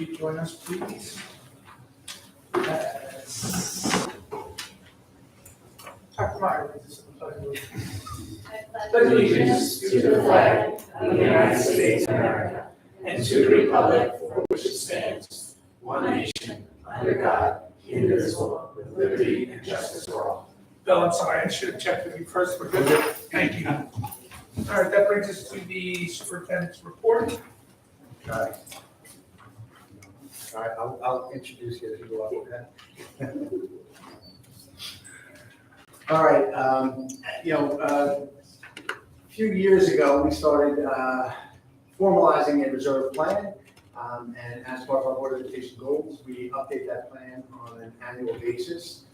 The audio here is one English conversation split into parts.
you join us, please? Yes. Dr. Meyer, this is the pledge. Allegiance to the flag of the United States of America and to the republic for which it stands, one nation, under God, indivisible, with liberty and justice for all. Bill, I'm sorry, I should have checked with you first. We're good. Thank you. All right, that brings us to the superintendent's report. All right, I'll introduce you as you go up, okay? All right, a few years ago, we started formalizing a reserve plan, and as part of our Board of Education goals, we update that plan on an annual basis.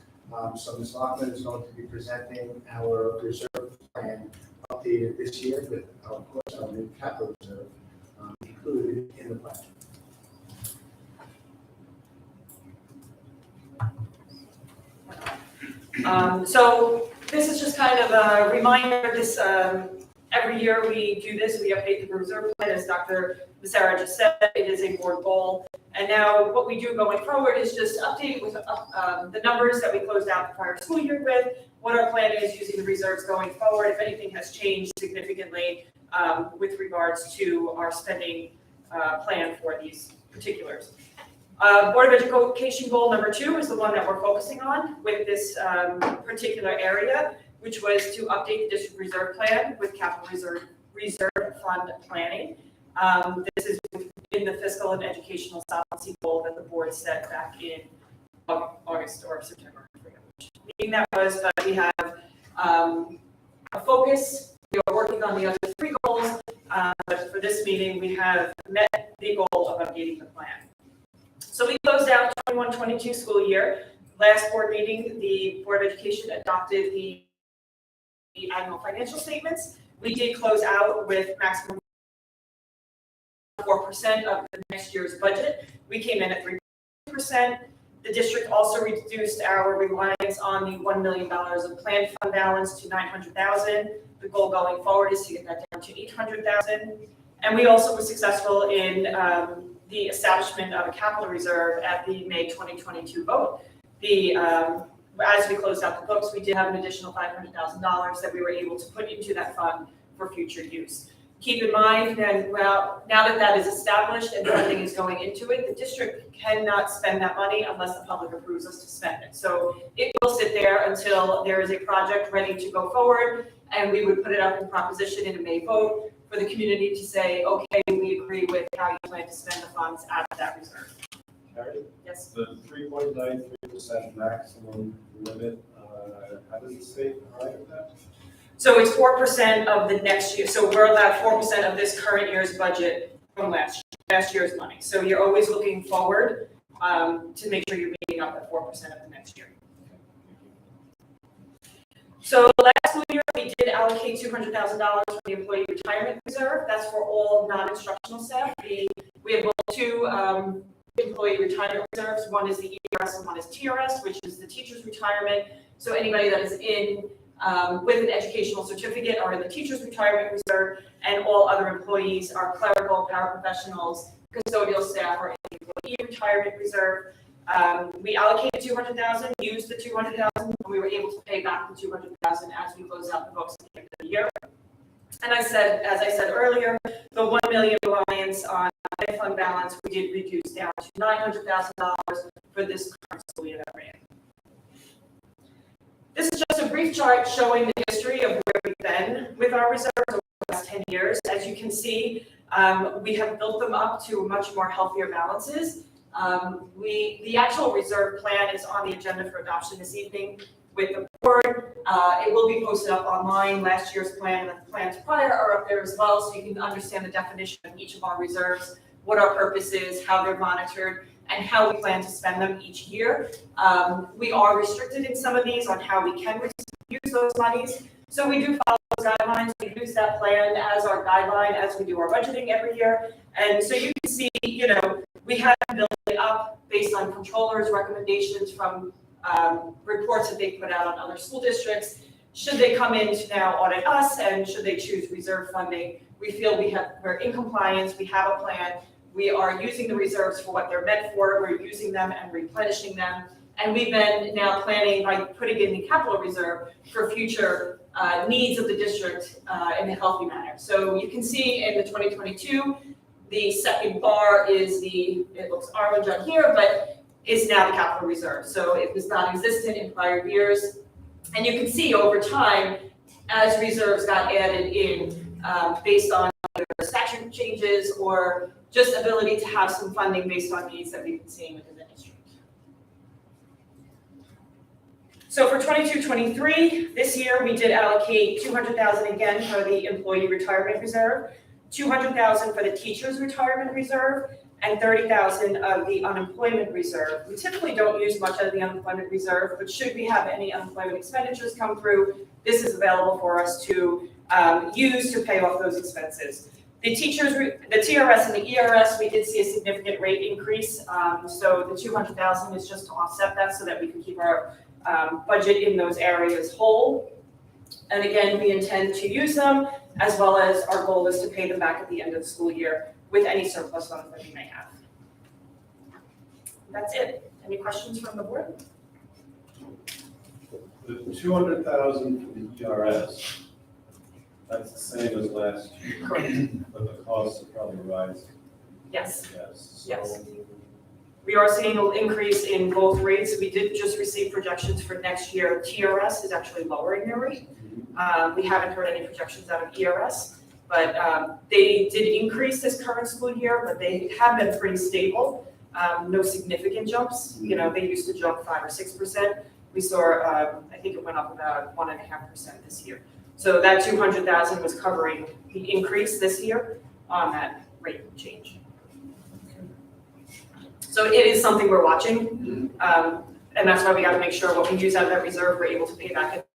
So Ms. Lockman is going to be presenting our reserve plan updated this year with, of course, our new capital reserve included in the plan. So this is just kind of a reminder. This every year we do this. We update the reserve plan, as Dr. Becerra just said. It is a board goal. And now what we do going forward is just update with the numbers that we closed out the prior school year with, what our plan is using the reserves going forward, if anything has changed significantly with regards to our spending plan for these particulars. Board of Education goal number 2 is the one that we're focusing on with this particular area, which was to update the district reserve plan with capital reserve fund planning. This is in the fiscal and educational solvency goal that the board set back in August or September. I forget which meeting that was, but we have a focus. We are working on the other 3 goals, but for this meeting, we have met the goal of updating the plan. So we closed out 21-22 school year. Last board meeting, the Board of Education adopted the annual financial statements. We did close out with maximum 4% of the next year's budget. We came in at 3%. The district also reduced our reliance on the $1 million of planned fund balance to $900,000. The goal going forward is to get that down to $800,000. And we also were successful in the establishment of a capital reserve at the May 2022 vote. As we closed out the books, we did have an additional $500,000 that we were able to put into that fund for future use. Keep in mind that, well, now that that is established and funding is going into it, the district cannot spend that money unless the public approves us to spend it. So it will sit there until there is a project ready to go forward, and we would put it up in proposition in a May vote for the community to say, okay, we agree with how you plan to spend the funds out of that reserve. Carrie, Yes. the 3.93% maximum limit, how does the state arrive at that? So it's 4% of the next year. So we're allowed 4% of this current year's budget from last year's money. So you're always looking forward to make sure you're meeting up at 4% of the next year. So last school year, we did allocate $200,000 for the employee retirement reserve. That's for all non-instructional staff. We have 2 employee retirement reserves. One is the ERS and one is TRS, which is the teacher's retirement. So anybody that is in with an educational certificate are in the teacher's retirement reserve, and all other employees are clerical, paraprofessionals, custodial staff are in the employee retirement reserve. We allocated $200,000, used the $200,000, and we were able to pay back the $200,000 as we closed out the books at the end of the year. And as I said earlier, the $1 million reliance on fund balance we did reduce down to $900,000 for this current school year that we're in. This is just a brief chart showing the history of where we've been with our reserves over the last 10 years. As you can see, we have built them up to much more healthier balances. The actual reserve plan is on the agenda for adoption this evening with the board. It will be posted up online. Last year's plan and the plans prior are up there as well, so you can understand the definition of each of our reserves, what our purpose is, how they're monitored, and how we plan to spend them each year. We are restricted in some of these on how we can use those monies. So we do follow those guidelines. We use that plan as our guideline as we do our budgeting every year. And so you can see, we have built it up based on controllers' recommendations from reports that they put out on other school districts. Should they come in to now audit us, and should they choose reserve funding, we feel we're in compliance, we have a plan, We are using the reserves for what they're meant for. We're using them and replenishing them. And we've been now planning by putting in the capital reserve for future needs of the district in a healthy manner. So you can see in the 2022, the second bar is it looks orange on here, but is now the capital reserve. So it was non-existent in prior years. And you can see over time, as reserves got added in based on either statute changes or just ability to have some funding based on needs that we've been seeing within the district. So for 22-23, this year we did allocate $200,000 again for the employee retirement reserve, $200,000 for the teachers retirement reserve, and $30,000 of the unemployment reserve. We typically don't use much of the unemployment reserve, but should we have any unemployment expenditures come through, this is available for us to use to pay off those expenses. The teachers, the TRS and the ERS, we did see a significant rate increase. So the $200,000 is just to offset that so that we can keep our budget in those areas whole. And again, we intend to use them, as well as our goal is to pay them back at the end of the school year with any surplus funds that we may have. That's it. Any questions from the board? The 200,000 for the ERS, that's the same as last year. Correct. But the costs are probably rising. Yes. Yes. Yes. We are seeing an increase in both rates. We did just receive projections for next year. TRS is actually lowering their rate. We haven't heard any projections out of ERS, but they did increase this current school year, but they have been pretty stable. No significant jumps. You know, they used to jump 5 or 6%. We saw, I think it went up about 1.5% this year. So that 200,000 was covering the increase this year on that rate change. So it is something we're watching, and that's why we got to make sure what we use out of that reserve, we're able to pay back at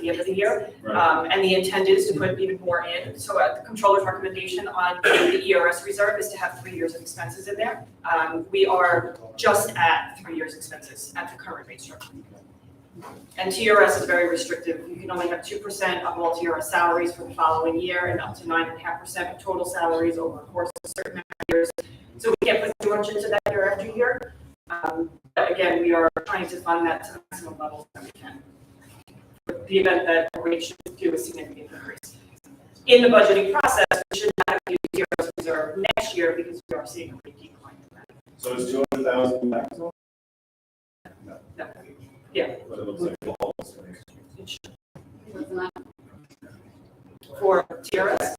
the end of the year. Right. And the intent is to put even more in. So the controller's recommendation on the ERS reserve is to have 3 years of expenses in there. We are just at 3 years expenses at the current rate structure. And TRS is very restrictive. You can only have 2% of all TRS salaries for the following year and up to 9.5% of total salaries over a course of certain amount of years. So we can't put too much into that year after year. But again, we are trying to fund that to the maximum levels that we can. For the event that the rate should do a significant increase. In the budgeting process, we should not use TRS reserve next year because we are seeing a rate decline. So is 200,000 maximum? No. Yeah. But it looks like all of it's For TRS,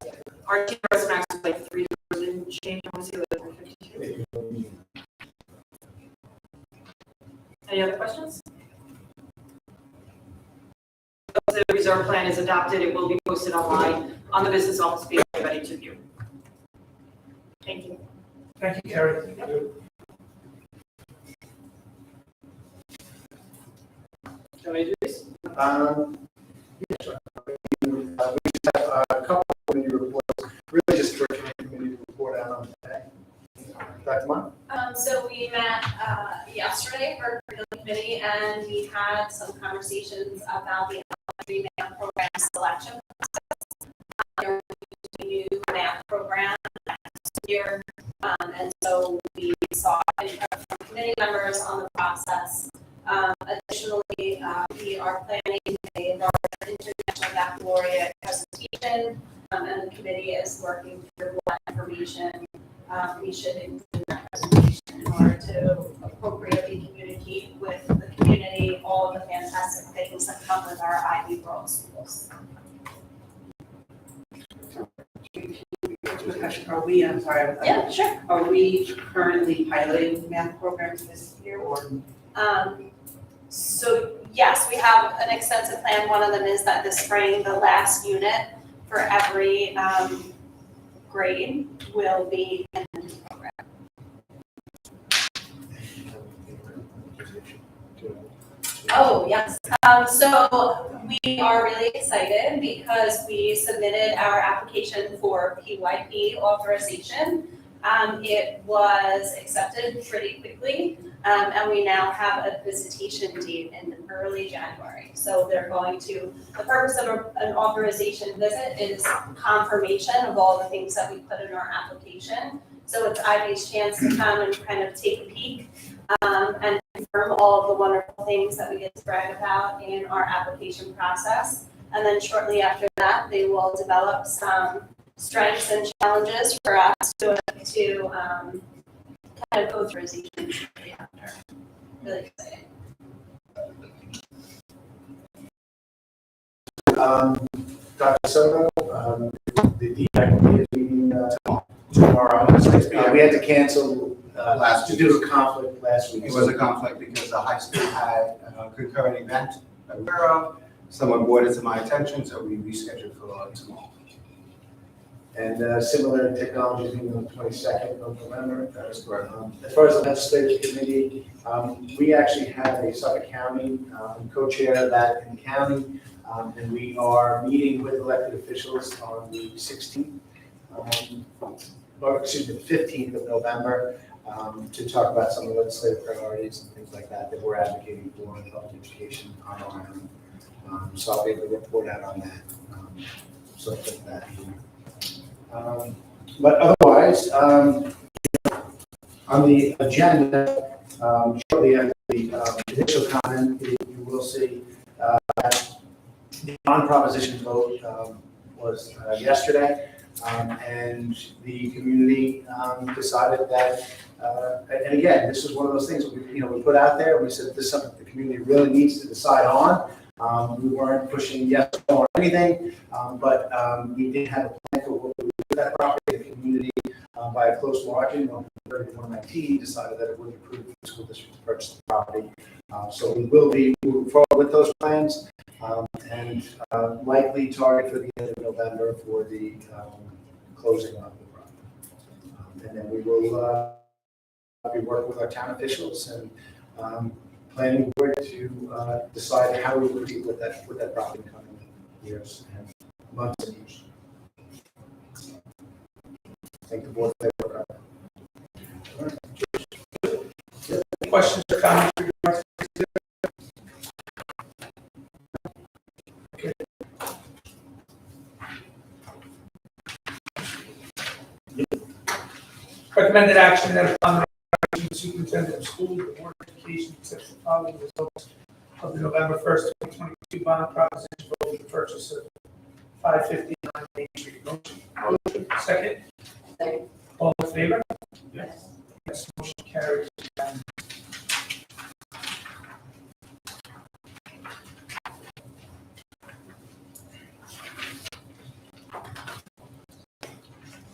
our TRS max is like 3,000 change. I want to see like 352. Any other questions? Once the reserve plan is adopted, it will be posted online on the business office page, ready to view. Thank you. Thank you, Carrie. Can I do this? Yeah, sure. We just have a couple of committee reports, really just for committee to report out on today. Dr. Mark? So we met yesterday for curriculum committee, and we had some conversations about the elementary math program selection process. There will be a new math program next year, and so we saw input from committee members on the process. Additionally, we are planning a large international baccalaureate presentation, and the committee is working through what information we should include in that presentation in order to appropriately communicate with the community all of the fantastic things that come with our Ivy World schools. Quick question, are we, I'm sorry. Yeah, sure. Are we currently piloting math programs this year or? So yes, we have an extensive plan. One of them is that this spring, the last unit for every grade will be in the new program. Oh, yes. So we are really excited because we submitted our application for PYP authorization. It was accepted pretty quickly, and we now have a visitation date in early January. So they're going to, the purpose of an authorization visit is confirmation of all the things that we put in our application. So it's Ivy's chance to come and kind of take a peek and confirm all of the wonderful things that we get to brag about in our application process. And then shortly after that, they will develop some strengths and challenges for us to kind of go through as each after. Really exciting. Dr. Soto, the DPAC is meeting tomorrow. We had to cancel Last week. due to a conflict last week. It was a conflict because the high school had a concurrent event that we were of. Someone brought it to my attention, so we rescheduled for tomorrow. And similar technologies meeting on the 22nd of November. That is correct. As far as the legislative committee, we actually have a Suffolk County co-chair of that in the county, and we are meeting with elected officials on the 16th, or excuse me, the 15th of November, to talk about some of the legislative priorities and things like that we're advocating for in public education on our own. So I'll be able to report out on that. So put that here. But otherwise, on the agenda, shortly after the initial comment, you will see that the on-proposition vote was yesterday, and the community decided that, and again, this is one of those things we put out there. We said this is something the community really needs to decide on. We weren't pushing yes or anything, but we did have a plan for what we would do with that property. The community, by a close margin, 119 decided that it would approve the school district to purchase the property. So we will be moving forward with those plans, and likely target for the end of November for the closing of the property. And then we will be working with our town officials and planning board to decide how we will deal with that property in coming years and months and years. Thank the board for their work. Any questions or comments? Okay. Recommended action that upon the superintendent of schools, the board of education accepts the following results of the November 1st, 2022 bond proposition vote for the purchase of 559 Main Street. Motion. Second. Second. All in favor? Yes. Yes, motion carries.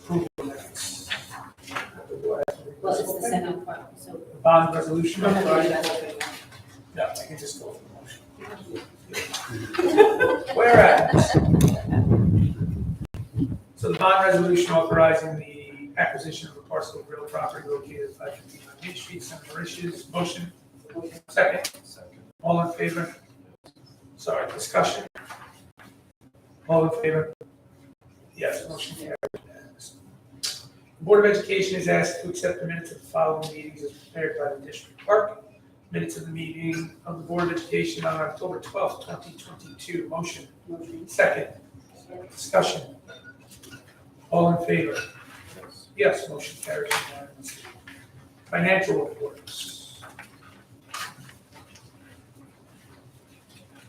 Approval minutes. Well, it's the second part, so. Bond resolution. No, No, I can just go for the motion. Whereas. So the bond resolution authorizing the acquisition of a parcel of real property located at 559 Main Street, Center Mauritius. Motion. Second. Second. All in favor? Sorry, discussion. All in favor? Yes, motion carries. The Board of Education is asked to accept the minutes of the following meetings as prepared by the district clerk. Minutes of the meeting of the Board of Education on October 12th, 2022. Motion. Second. Discussion. All in favor? Yes, motion carries unanimously. Financial reports.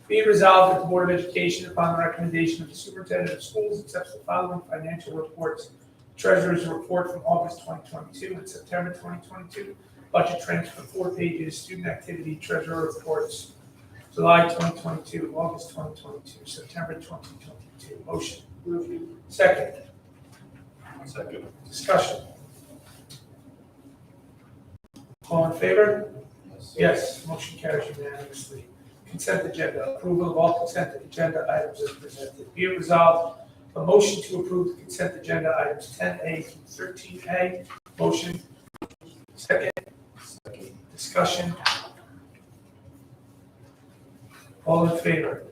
Be it resolved that the Board of Education, upon the recommendation of the superintendent of schools, accepts the following financial reports. Treasurer's report from August 2022 and September 2022. Budget transfer 4 pages. Student activity treasurer reports. July 2022, August 2022, September 2022. Motion. Second. Second. Discussion. All in favor? Yes, motion carries unanimously. Consent agenda, approval of all consent agenda items as presented. Be it resolved, a motion to approve the consent agenda items 10A through 13A. Motion. Second. Second. Discussion. All in favor?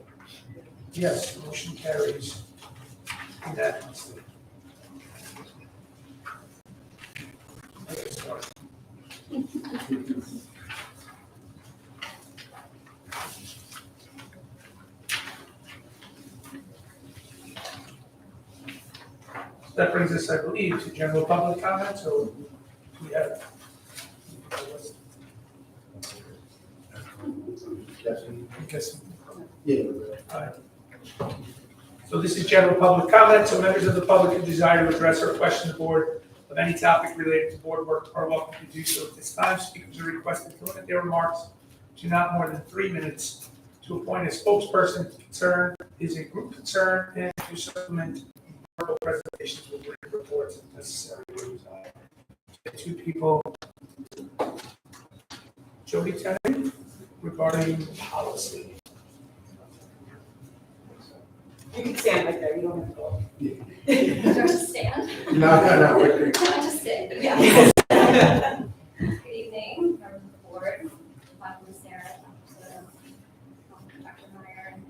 Yes, motion carries unanimously. Okay, sorry. that brings us, I believe, to general public comments, or do we have? I guess. Yeah. So this is general public comment, so members of the public who desire to address or question the board of any topic related to board work are welcome to do so at this time. Speakers are requested to limit their remarks to not more than 3 minutes. To appoint a spokesperson concern is a group concern, and to supplement verbal presentations with written reports if necessary. Two people. Jody Tenney, regarding policy. You can stand right there, you don't have to go. Do I just stand? No. Can I just sit? Yeah. Good evening, members of the board, Dr. Sarah, Dr. Meyer, and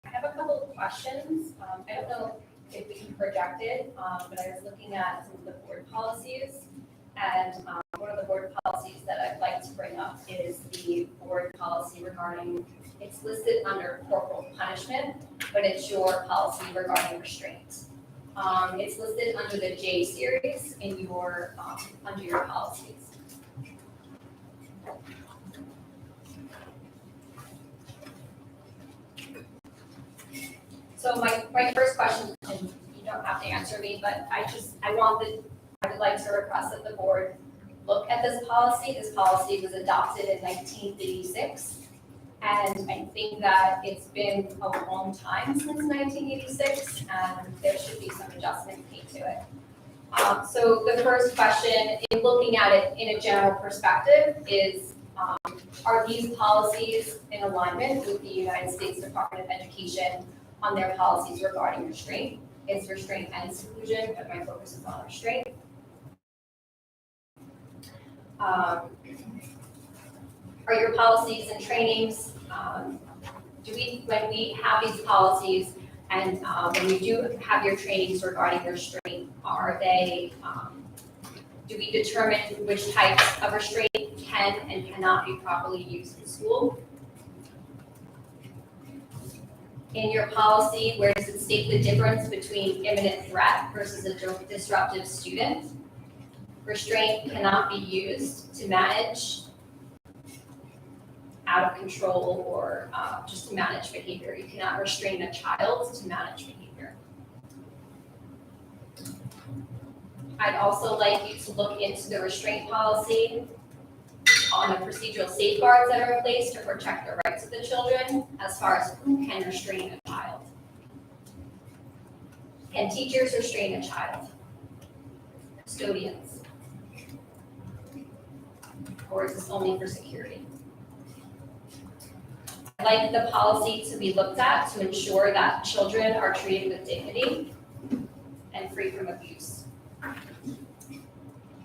I have a couple of questions. I don't know if we can project it, but I was looking at some of the board policies. And one of the board policies that I'd like to bring up is the board policy regarding, it's listed under corporal punishment, but it's your policy regarding restraint. It's listed under the J series in your, under your policies. So my first question, and you don't have to answer me, but I would like to request that the board look at this policy. This policy was adopted in 1986. And I think that it's been a long time since 1986, and there should be some adjustment made to it. So the first question, in looking at it in a general perspective, is are these policies in alignment with the United States Department of Education on their policies regarding restraint? It's restraint and seclusion, but my focus is on restraint. Are your policies and trainings, when we have these policies and when you do have your trainings regarding restraint, are they, do we determine which types of restraint can and cannot be properly used in school? In your policy, where does it state the difference between imminent threat versus a disruptive student? Restraint cannot be used to manage out of control or just to manage behavior. You cannot restrain a child to manage behavior. I'd also like you to look into the restraint policy on the procedural safeguards that are in place to protect the rights of the children as far as who can restrain a child. Can teachers restrain a child? Custodians? Or is this only for security? I'd like the policy to be looked at to ensure that children are treated with dignity and free from abuse.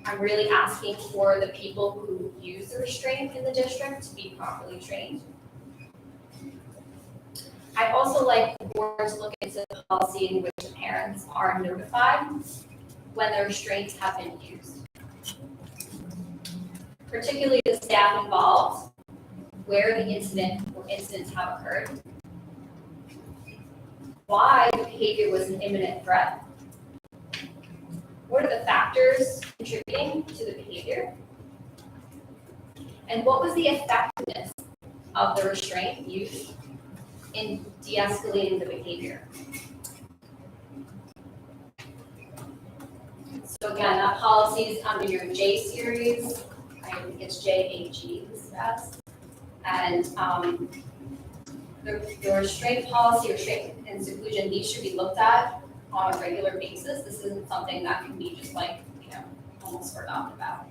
I'm really asking for the people who use the restraint in the district to be properly trained. I'd also like the board to look into the policy in which the parents are notified when the restraints have been used. Particularly the staff involved, where the incident or incidents have occurred, why the behavior was an imminent threat, what are the factors contributing to the behavior, and what was the effectiveness of the restraint used in de-escalating the behavior. So again, that policy is under your J series. I think it's JAG, this best. And the restraint policy, restraint and seclusion, these should be looked at on a regular basis. This isn't something that can be just like, almost forgotten about.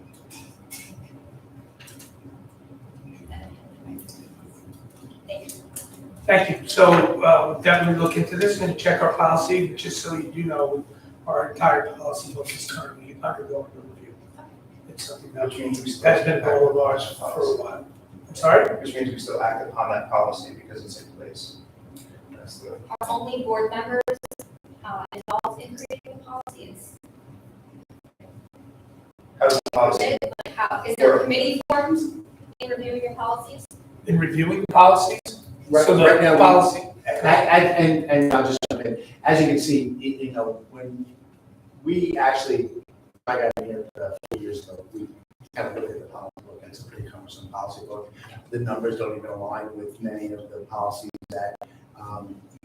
Thank you. Thank you. So we'll definitely look into this and check our policy, just so you do, our entire policy book is currently undergoing a review. It's something that has been a goal of ours for a while. I'm sorry? Which means we still act upon that policy because it's in place. That's the. Are only board members involved in creating the policies? How's the policy? Is there a committee formed in reviewing your policies? In reviewing policies? Right, So the right now, policy. and I'll just jump in. As you can see, you know, when we actually, I got here a few years ago, we kind of looked at the policy book, and it's a pretty cumbersome policy book. The numbers don't even align with many of the policies that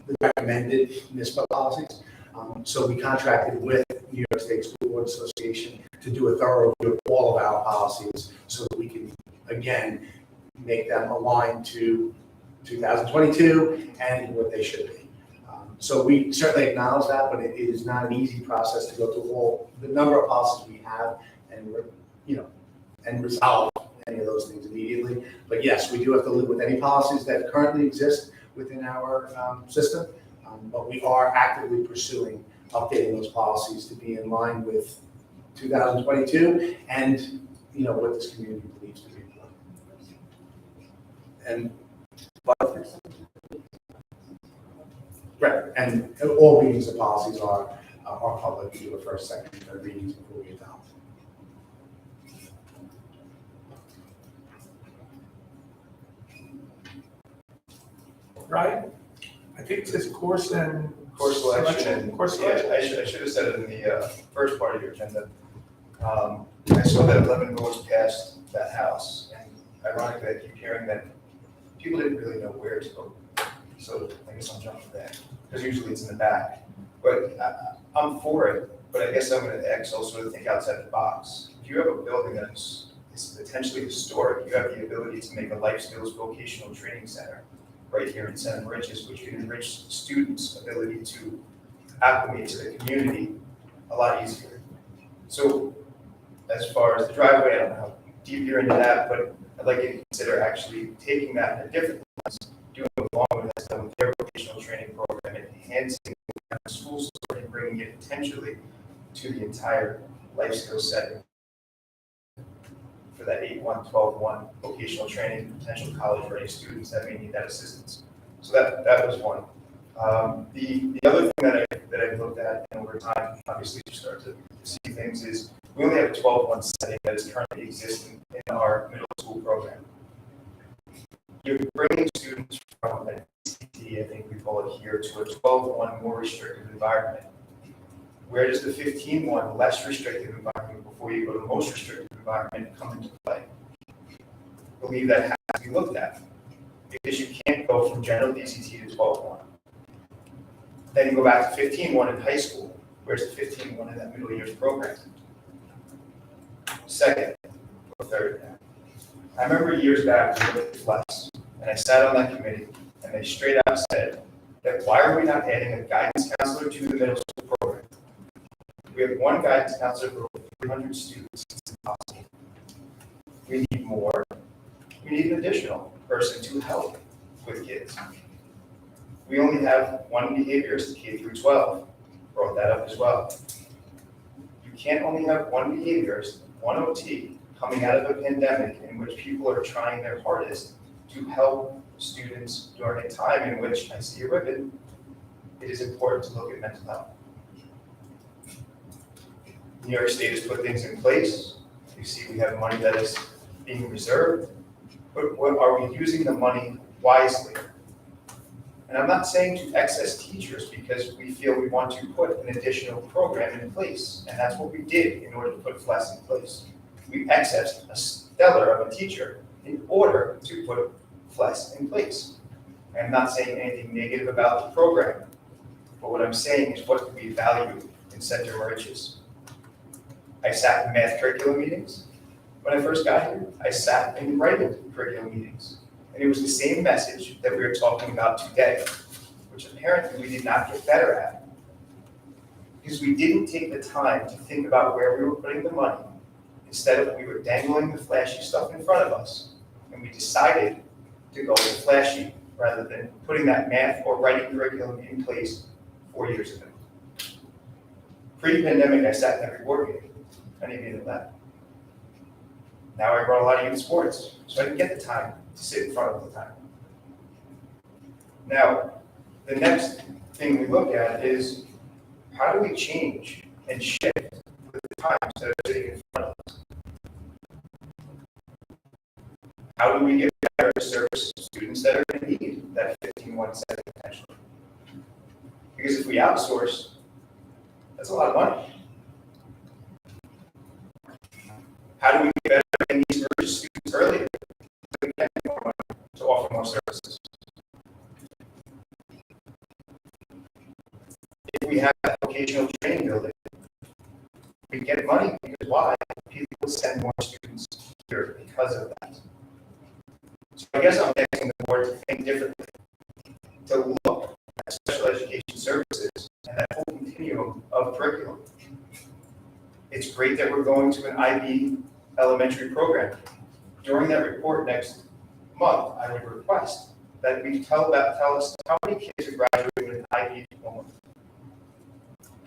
the recommended municipal policies. So we contracted with New York State School Board Association to do a thorough review of all of our policies so that we can, again, make them align to 2022 and what they should be. So we certainly acknowledge that, but it is not an easy process to go through all the number of policies we have and, you know, and resolve any of those things immediately. But yes, we do have to live with any policies that currently exist within our system. But we are actively pursuing updating those policies to be in line with 2022 and, you know, what this community believes to be important. And right, and all readings of policies are public. We do a first, second, and third readings before we adopt. Right? I think it says course and. Course selection. Course Yeah, selection. I should have said it in the first part of your agenda. I saw that 11 votes passed that house, and ironically, I keep hearing that people didn't really know where to vote. So I guess I'll jump to that, because usually it's in the back. But I'm for it, but I guess I'm going to also think outside the box. If you have a building that's potentially historic, you have the ability to make a life skills vocational training center right here in Center Riches, which can enrich students' ability to acclimate to the community a lot easier. So as far as the driveway, I don't know how deep you're into that, but I'd like you to consider actually taking that in a different lens, doing it along with that stuff with their vocational training program, and enhancing the school story and bringing it potentially to the entire life skills setting for that 8-1, 12-1 vocational training, potential college-ready students that may need that assistance. So that was one. The other thing that I've looked at, and over time, obviously you start to see things, is we only have a 12-1 setting that is currently existing in our middle school program. You're bringing students from an ECT, I think we call it here, to a 12-1 more restrictive environment. Where does the 15-1 less restrictive environment before you go to the most restrictive environment come into play? I believe that has to be looked at, because you can't go from general DCT to 12-1. Then you go back to 15-1 in high school. Where's the 15-1 in that middle years program? Second or third. I remember years back we looked at FLEX, and I sat on that committee, and they straight out said that why are we not adding a guidance counselor to the middle school program? We have one guidance counselor for over 300 students. It's impossible. We need more. We need an additional person to help with kids. We only have one behaviorist, K through 12. Brought that up as well. You can't only have one behaviorist, one OT, coming out of a pandemic in which people are trying their hardest to help students during a time in which, I see a ribbon, it is important to look at mental health. New York State has put things in place. You see we have money that is being reserved, but are we using the money wisely? And I'm not saying to excess teachers because we feel we want to put an additional program in place, and that's what we did in order to put FLEX in place. We accessed a stellar of a teacher in order to put FLEX in place. I'm not saying anything negative about the program, but what I'm saying is what we value in Center Riches. I sat in math curriculum meetings. When I first got here, I sat in writing curriculum meetings. And it was the same message that we are talking about today, which apparently we did not get better at. Because we didn't take the time to think about where we were putting the money. Instead of we were dangling the flashy stuff in front of us. And we decided to go with flashy rather than putting that math or writing curriculum in place 4 years ago. Pre-pandemic, I sat in every board meeting. Many of you know that. Now I run a lot of youth sports, so I didn't get the time to sit in front of the time. Now, the next thing we look at is how do we change and shift with the times that are sitting in front of us? How do we get better service to students that are in need that 15-1 setting potential? Because if we outsource, that's a lot of money. How do we get better in these urgent students earlier? So we can get more money to offer more services. If we have a vocational training building, we get money because why? People will send more students here because of that. So I guess I'm asking the board to think differently, to look at special education services and that whole continuum of curriculum. It's great that we're going to an IB elementary program. During that report next month, I would request that we tell us how many kids are graduating with an IB diploma.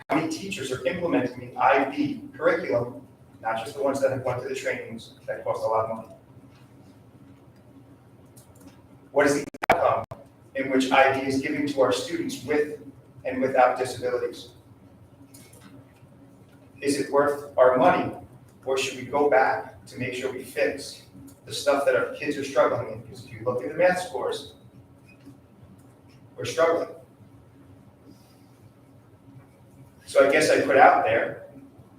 How many teachers are implementing the IB curriculum, not just the ones that have went to the trainings that cost a lot of money. What is the outcome in which IB is giving to our students with and without disabilities? Is it worth our money, or should we go back to make sure we fix the stuff that our kids are struggling in? Because if you look at the math scores, we're struggling. So I guess I put out there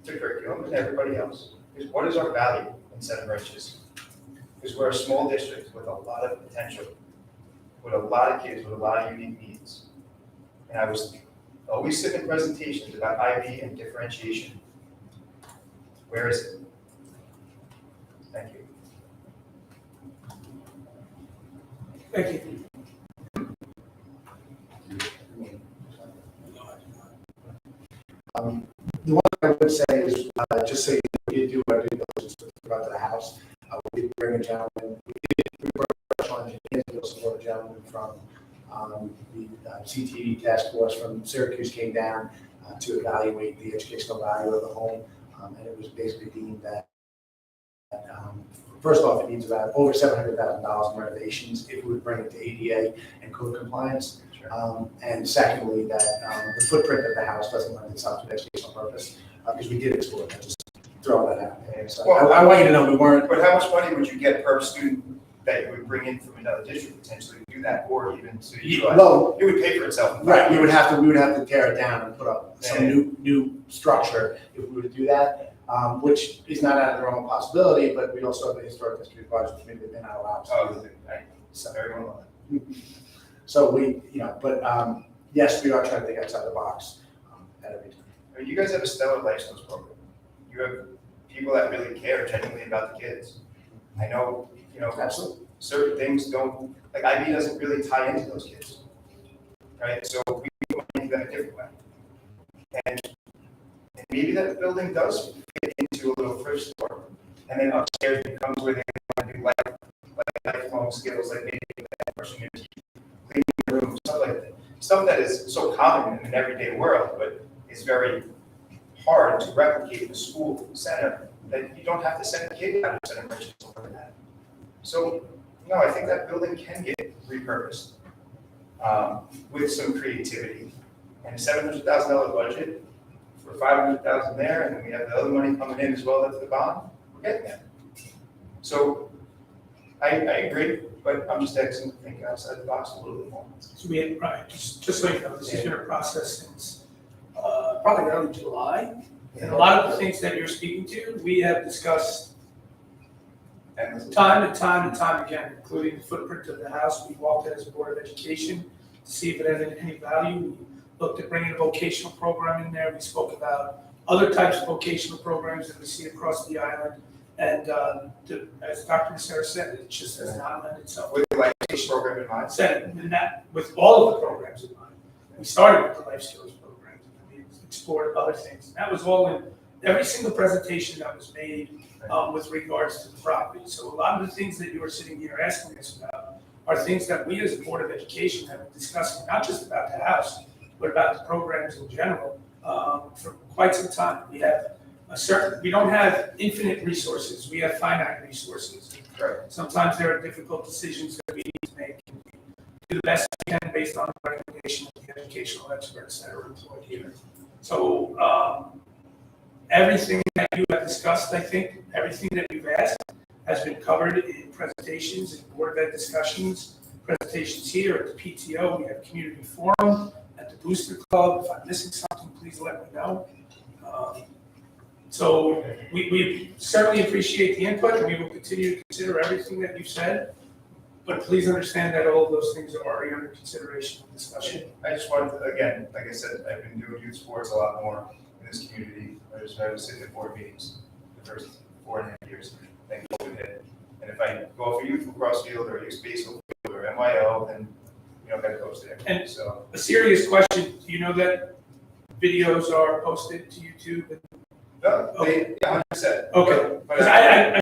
to curriculum and everybody else, is what is our value in Center Bridges? Because we're a small district with a lot of potential, with a lot of kids with a lot of unique needs. And I was always sitting in presentations about IB and differentiation. Where is it? Thank you. Thank you. The one thing I would say is, just so you know, we did do our due diligence with regard to the house. We did bring a gentleman, we were professional engineers, we also brought a gentleman from the CTE task force from Syracuse came down to evaluate the educational value of the home. And it was basically deemed that, first off, it needs about over $700,000 in renovations if we would bring it to ADA and code compliance. And secondly, that the footprint of the house doesn't lend itself to an educational purpose, because we did explore that, just throw that out there. So Well, I want you to know we weren't. But how much money would you get per student that you would bring in from another district potentially to do that, or even to utilize? Well, It would pay for itself. right, we would have to tear it down and put up some new structure if we were to do that, which is not out of the realm of possibility, but we also have a historic district advisory committee that they're not allowed to. Oh, right. So very well. So we, but yes, we are trying to think outside the box at every time. I mean, you guys have a stellar life skills program. You have people that really care genuinely about the kids. I know, Absolutely. certain things don't, like IB doesn't really tie into those kids, right? So we want to do that a different way. And maybe that building does fit into a little thrift store, and then upstairs becomes where they want to do lifelong skills, like maybe that person cleaning the room, stuff like that. Stuff that is so common in an everyday world, but is very hard to replicate in a school center, that you don't have to send a kid out of Center Bridges over that. So, no, I think that building can get repurposed with some creativity. And a $700,000 budget for $500,000 there, and then we have the other money coming in as well, that's the bond, we're getting there. So, I agree, but I'm just asking to think outside the box a little bit more. So we had, right, just so you know, this has been a process since probably early July. And a lot of the things that you're speaking to, we have discussed time and time again, including the footprint of the house. We walked it as a Board of Education to see if it had any value. We looked at bringing a vocational program in there. We spoke about other types of vocational programs that we see across the island. And as Dr. Massera said, it just does not lend itself. With the life skills program in mind. Said, and that, with all of the programs in mind. We started with the life skills programs, and we explored other things. And that was all in every single presentation that was made with regards to the property. So a lot of the things that you are sitting here asking us about are things that we as a Board of Education have been discussing, not just about the house, but about the programs in general for quite some time. We have we don't have infinite resources. We have finite resources. Right. Sometimes there are difficult decisions that we need to make. And we do the best we can based on the recommendation of the educational experts that are employed here. So everything that you have discussed, I think, everything that you've asked has been covered in presentations, in Board of Ed discussions, presentations here at the PTO. We have community forum at the Booster Club. If I'm missing something, please let me know. So we certainly appreciate the input, and we will continue to consider everything that you've said. But please understand that all of those things are already under consideration and discussion. I just wanted to, again, like I said, I've been doing youth sports a lot more in this community. I was sitting at board meetings the first 4.5 years, then COVID hit. And if I go for youth lacrosse field or youth baseball field or MYO, then you don't got to post it. And So, a serious question, do you know that videos are posted to YouTube? no, they, yeah, 100%. Okay, But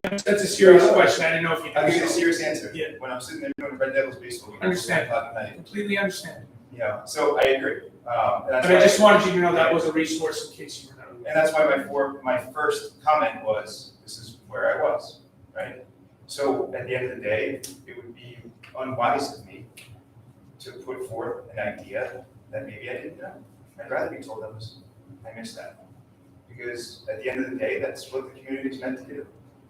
because that's a serious question, I didn't know if you. I'll give you a serious answer. Yeah. When I'm sitting there doing Red Devils baseball, we Understand. 9 o'clock at night. Completely understand. You know, so I agree. And that's But I why- just wanted you to know that was a resource in case you were not aware. And that's why my first comment was, this is where I was, right? So at the end of the day, it would be unwise of me to put forth an idea that maybe I didn't know. I'd rather be told I missed that. Because at the end of the day, that's what the community is meant to do.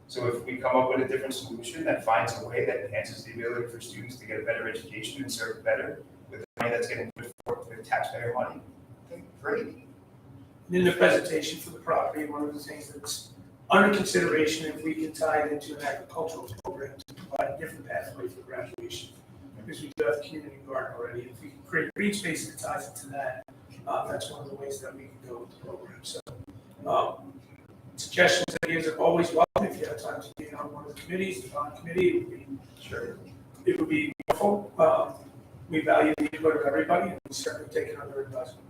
So if we come up with a different solution that finds a way that enhances the ability for students to get a better education and serve better with the money that's getting put forth with taxpayer money, then great. And in the presentation for the property, one of the things that's under consideration, if we can tie it into an agricultural program to provide a different pathway for graduation. Because we do have a community garden already. If we can create green space that ties into that, that's one of the ways that we can go with the program. So suggestions, ideas are always welcome. If you have time to be on one of the committees, the bond committee, it would be helpful. We value the input of everybody, and we certainly take it under advisement.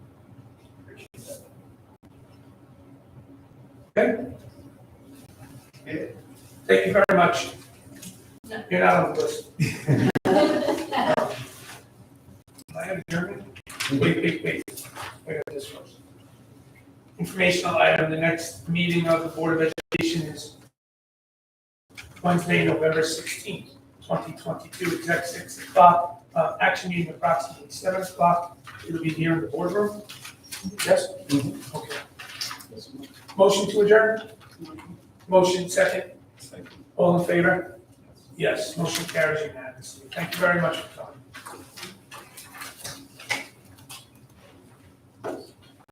Appreciate that. Okay? Yeah. Thank you very much. No. You're not on the list. I have adjournment. Wait. I got this first. Informational item, the next meeting of the Board of Education is Wednesday, November 16th, 2022, exact 6 o'clock. Action meeting approximately 7 o'clock. It'll be here in the boardroom. Yes? Okay. Motion to adjourn? Motion second? All in favor? Yes, motion carries unanimously. Thank you very much for coming.